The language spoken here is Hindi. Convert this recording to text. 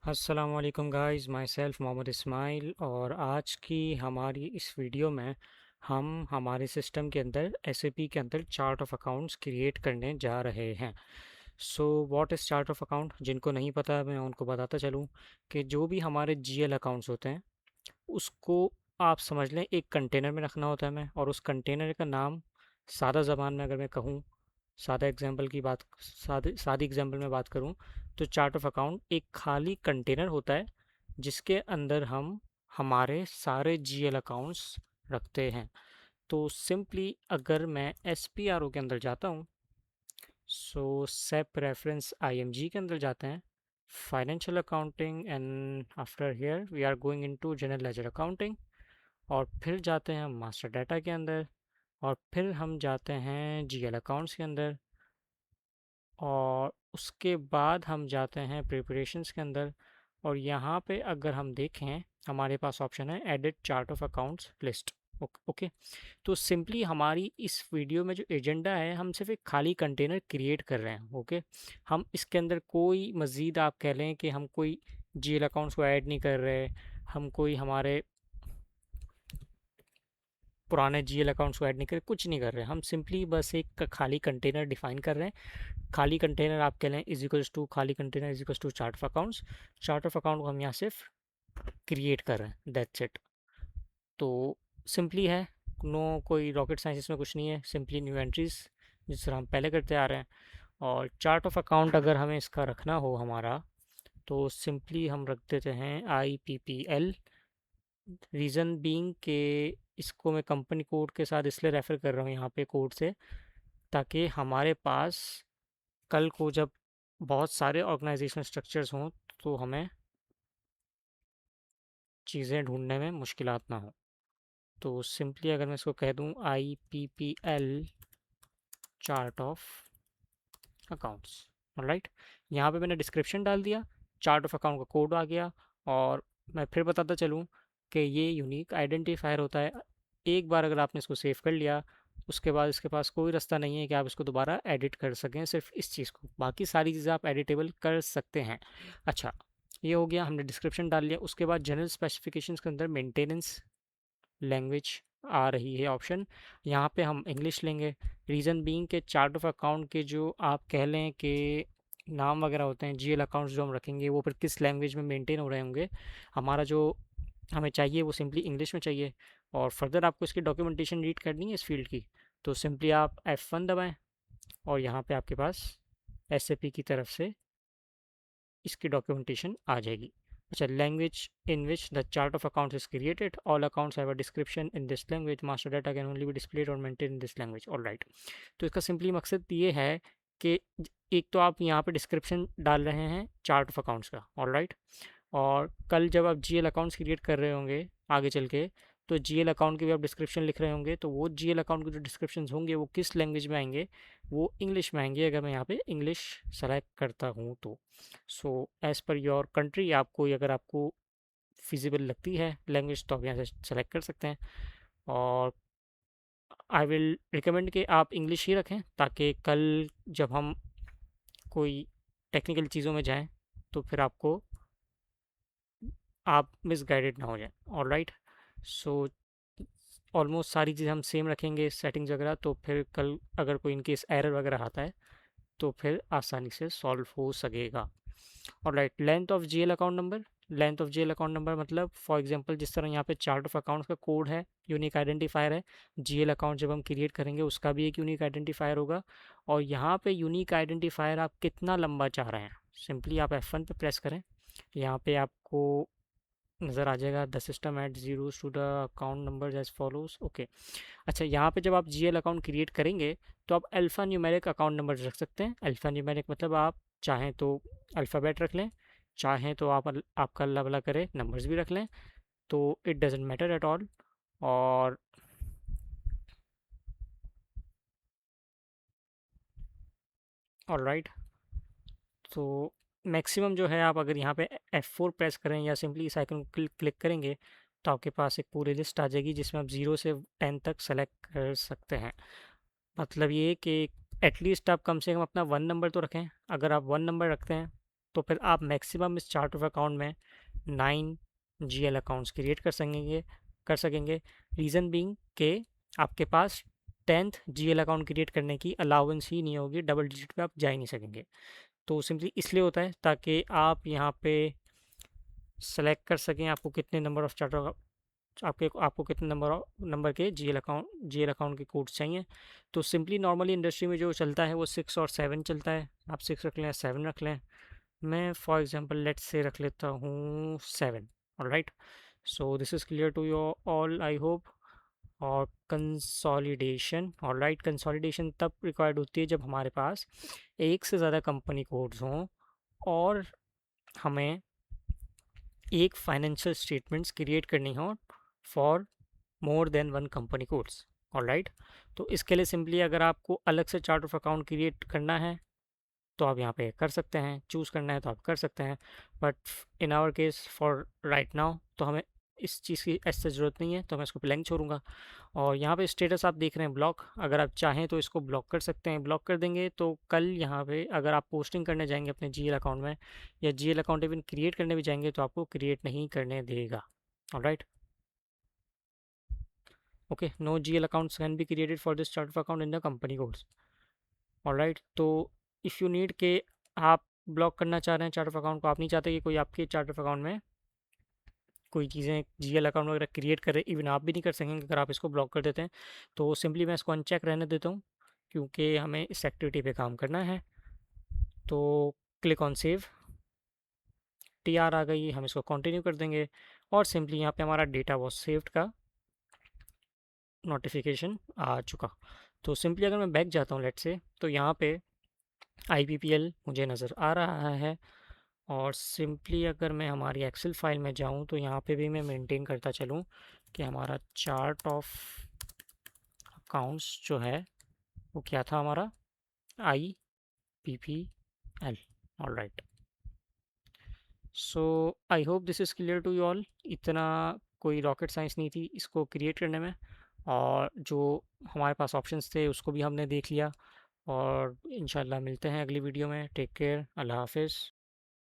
अस्सलाम वालेकुम guys, myself Mohammad Ismail. और आज की हमारी इस वीडियो में हम हमारे सिस्टम के अंदर एसएपी के अंदर चार्ट ऑफ अकाउंट्स क्रिएट करने जा रहे हैं। So what is chart of account? जिनको नहीं पता मैं उनको बताता चलूँ कि जो भी हमारे जीएल अकाउंट्स होते हैं उसको आप समझ लें एक कंटेनर में रखना होता है हमें, और उस कंटेनर का नाम सादा ज़बान में अगर मैं कहूँ, सादी एग्जांपल में बात करूं, तो चार्ट ऑफ अकाउंट एक खाली कंटेनर होता है जिसके अंदर हम हमारे सारे जीएल अकाउंट्स रखते हैं। तो सिंपली अगर मैं एस पी आर ओ के अंदर जाता हूँ, सो सेप रेफरेंस आईएमजी के अंदर जाते हैं, financial accounting, and after here we are going into general ledger accounting. और फिर जाते हैं हम मास्टर डाटा के अंदर, और फिर हम जाते हैं जीएल अकाउंट्स के अंदर, और उसके बाद हम जाते हैं प्रिपरेशंस के अंदर। और यहाँ पे अगर हम देखें हमारे पास ऑप्शन है edit chart of accounts list. Okay. तो सिंपली हमारी इस वीडियो में जो एजेंडा है, हम सिर्फ एक खाली कंटेनर क्रिएट कर रहे हैं। ओके। हम इसके अंदर कोई मज़ीद आप कह लें कि हम कोई जीएल अकाउंट्स को ऐड नहीं कर रहे, हम कोई हमारे पुराने जीएल अकाउंट्स को ऐड नहीं कर रहे, कुछ नहीं कर रहे। हम सिंपली बस एक खाली कंटेनर डिफाइन कर रहे हैं। खाली कंटेनर आप कह लें इज इक्वल्स टू, खाली container is equals to chart of accounts. Chart of account को हम यहाँ सिर्फ क्रिएट कर रहे हैं, दैट्स इट। तो सिंपली है, नो कोई रॉकेट साइंस इसमें कुछ नहीं है, सिंपली न्यू एंट्रीज जिस तरह हम पहले करते आ रहे हैं। और चार्ट ऑफ अकाउंट अगर हमें इसका रखना हो हमारा, तो सिंपली हम रख देते हैं IPPL। रीज़न बीइंग के इसको मैं कंपनी कोड के साथ इसलिए रेफ़र कर रहा हूँ यहाँ पे कोड से, ताकि हमारे पास कल को जब बहुत सारे ऑर्गेनाइजेशन स्ट्रक्चर्स हों तो हमें चीज़ें ढूंढने में मुश्किलात ना हो। तो सिंपली अगर मैं इसको कह दूं IPPL chart of accounts, right. यहाँ पे मैंने डिस्क्रिप्शन डाल दिया, चार्ट ऑफ अकाउंट का कोड आ गया। और मैं फिर बताता चलूँ कि ये यूनिक आइडेंटिफायर होता है। एक बार अगर आपने इसको सेव कर लिया, उसके बाद इसके पास कोई रास्ता नहीं है कि आप इसको दोबारा एडिट कर सकें, सिर्फ इस चीज़ को, बाकी सारी चीज़ें आप एडिटेबल कर सकते हैं। अच्छा, ये हो गया, हमने डिस्क्रिप्शन डाल लिया। उसके बाद जनरल स्पेसिफिकेशंस के अंदर मेंटेनेंस लैंग्वेज आ रही है ऑप्शन, यहाँ पे हम इंग्लिश लेंगे। रीज़न बीइंग के चार्ट ऑफ अकाउंट के जो आप कह लें कि नाम वगैरह होते हैं, जीएल अकाउंट्स जो हम रखेंगे वो फिर किस लैंग्वेज में मेंटेन हो रहे होंगे, हमारा जो हमें चाहिए वो सिंपली इंग्लिश में चाहिए। और फर्दर आपको इसकी डॉक्यूमेंटेशन रीड करनी है इस फील्ड की, तो सिंपली आप F1 दबाएं, और यहाँ पे आपके पास एसएपी की तरफ से इसकी डॉक्यूमेंटेशन आ जाएगी। अच्छा, language in which the chart of accounts is created, all accounts have a description in this language, master data can only be displayed और maintain in this language, all right. तो इसका सिंपली मकसद ये है कि एक तो आप यहाँ पे डिस्क्रिप्शन डाल रहे हैं चार्ट ऑफ अकाउंट्स का, ऑल राइट। और कल जब आप जीएल अकाउंट्स क्रिएट कर रहे होंगे आगे चल के, तो जीएल अकाउंट की भी आप डिस्क्रिप्शन लिख रहे होंगे, तो वो जीएल अकाउंट के जो डिस्क्रिप्शन होंगे वो किस लैंग्वेज में आएंगे, वो इंग्लिश में आएंगे, अगर मैं यहाँ पे इंग्लिश सेलेक्ट करता हूँ तो। So as per your country, आपको अगर आपको फिजिबल लगती है लैंग्वेज तो आप यहाँ से सेलेक्ट कर सकते हैं। और आई विल रिकमेंड कि आप इंग्लिश ही रखें, ताकि कल जब हम कोई टेक्निकल चीज़ों में जाएं तो फिर आपको आप मिसगाइडेड ना हो जाए, ऑल राइट। सो ऑलमोस्ट सारी चीज़ें हम सेम रखेंगे सेटिंग्स वगैरह, तो फिर कल अगर कोई इनकेस एरर वगैरह आता है तो फिर आसानी से सॉल्व हो सकेगा। और right, length of GL account number, length of GL account number मतलब फॉर एग्जांपल जिस तरह यहाँ पे चार्ट ऑफ अकाउंट्स का कोड है, यूनिक आइडेंटिफायर है, जीएल अकाउंट जब हम क्रिएट करेंगे उसका भी एक यूनिक आइडेंटिफायर होगा। और यहाँ पे यूनिक आइडेंटिफायर आप कितना लंबा चाह रहे हैं, सिंपली आप F1 पे प्रेस करें, यहाँ पे आपको नज़र आ जाएगा the system add zeros to the account number as follows. Okay. अच्छा, यहाँ पे जब आप जीएल अकाउंट क्रिएट करेंगे तो आप अल्फ़ा न्यूमेरिक अकाउंट नंबर रख सकते हैं। अल्फ़ा न्यूमेरिक मतलब आप चाहें तो अल्फ़ाबेट रख लें, चाहें तो आप आपका अल्लाह भला करे नंबर्स भी रख लें, तो it doesn't matter at all. और ऑल राइट, तो मैक्सिमम जो है आप अगर यहाँ पे F4 प्रेस करें या सिंपली इस आइकन को क्लिक करेंगे तो आपके पास एक पूरी लिस्ट आ जाएगी जिसमें आप 0 से 10 तक सेलेक्ट कर सकते हैं। मतलब ये कि एटलीस्ट आप कम से कम अपना 1 नंबर तो रखें। अगर आप 1 नंबर रखते हैं तो फिर आप मैक्सिमम इस चार्ट ऑफ अकाउंट में 9 जीएल अकाउंट्स क्रिएट कर सकेंगे। रीज़न बीइंग के आपके पास 10th जीएल अकाउंट क्रिएट करने की अलाउंस ही नहीं होगी, डबल डिजिट पे आप जा ही नहीं सकेंगे। तो सिंपली इसलिए होता है ताकि आप यहाँ पे सेलेक्ट कर सकें आपको कितने नंबर ऑफ चार्ट आपको कितने नंबर के जीएल अकाउंट के कोड्स चाहिए। तो सिंपली नॉर्मली इंडस्ट्री में जो चलता है वो 6 और 7 चलता है। आप 6 रख लें, 7 रख लें। मैं फॉर एग्जांपल लेट्स से रख लेता हूँ 7। Alright, so this is clear to your all I hope. और कंसोलिडेशन, ऑलराइट, कंसोलिडेशन तब रिक्वायर्ड होती है जब हमारे पास एक से ज़्यादा कंपनी कोड्स हों और हमें एक फाइनेंशियल स्टेटमेंट्स क्रिएट करनी हो for more than one company codes. Alright, तो इसके लिए सिंपली अगर आपको अलग से चार्ट ऑफ अकाउंट क्रिएट करना है तो आप यहाँ पे कर सकते हैं, चूज़ करना है तो आप कर सकते हैं। But in our case for right now तो हमें इस चीज़ की ऐसे ज़रूरत नहीं है, तो मैं इसको ब्लैंक छोड़ूंगा। और यहाँ पे स्टेटस आप देख रहे हैं ब्लॉक, अगर आप चाहें तो इसको ब्लॉक कर सकते हैं। ब्लॉक कर देंगे तो कल यहाँ पे अगर आप पोस्टिंग करने जाएंगे अपने जीएल अकाउंट में या जीएल अकाउंट इवन क्रिएट करने भी जाएंगे तो आपको क्रिएट नहीं करने देगा। Alright, okay, no GL accounts can be created for this chart of account in the company codes. Alright, तो इफ़ यू नीड के आप ब्लॉक करना चाह रहे हैं चार्ट ऑफ अकाउंट को, आप नहीं चाहते कि कोई आपके चार्ट ऑफ अकाउंट में कोई चीज़ें जीएल अकाउंट वगैरह क्रिएट करे, इवन आप भी नहीं कर सकेंगे अगर आप इसको ब्लॉक कर देते हैं। तो सिंपली मैं इसको अनचेक रहने देता हूँ क्योंकि हमें इस एक्टिविटी पे काम करना है। तो क्लिक ऑन सेव, टीआर आ गई, हम इसको कंटिन्यू कर देंगे और सिंपली यहाँ पे हमारा डेटा वॉज सेव्ड का नोटिफिकेशन आ चुका। तो सिंपली अगर मैं बैक जाता हूँ लेट से, तो यहाँ पे IPPL मुझे नज़र आ रहा है। और सिंपली अगर मैं हमारी एक्सेल फाइल में जाऊँ तो यहाँ पे भी मैं मेंटेन करता चलूँ कि हमारा चार्ट ऑफ अकाउंट्स जो है वो क्या था हमारा, IPPL। Alright, so I hope this is clear to you all. इतना कोई रॉकेट साइंस नहीं थी इसको क्रिएट करने में, और जो हमारे पास ऑप्शंस थे उसको भी हमने देख लिया। और इंशाल्लाह मिलते हैं अगली वीडियो में। टेक केयर, अल्लाह हाफिज़।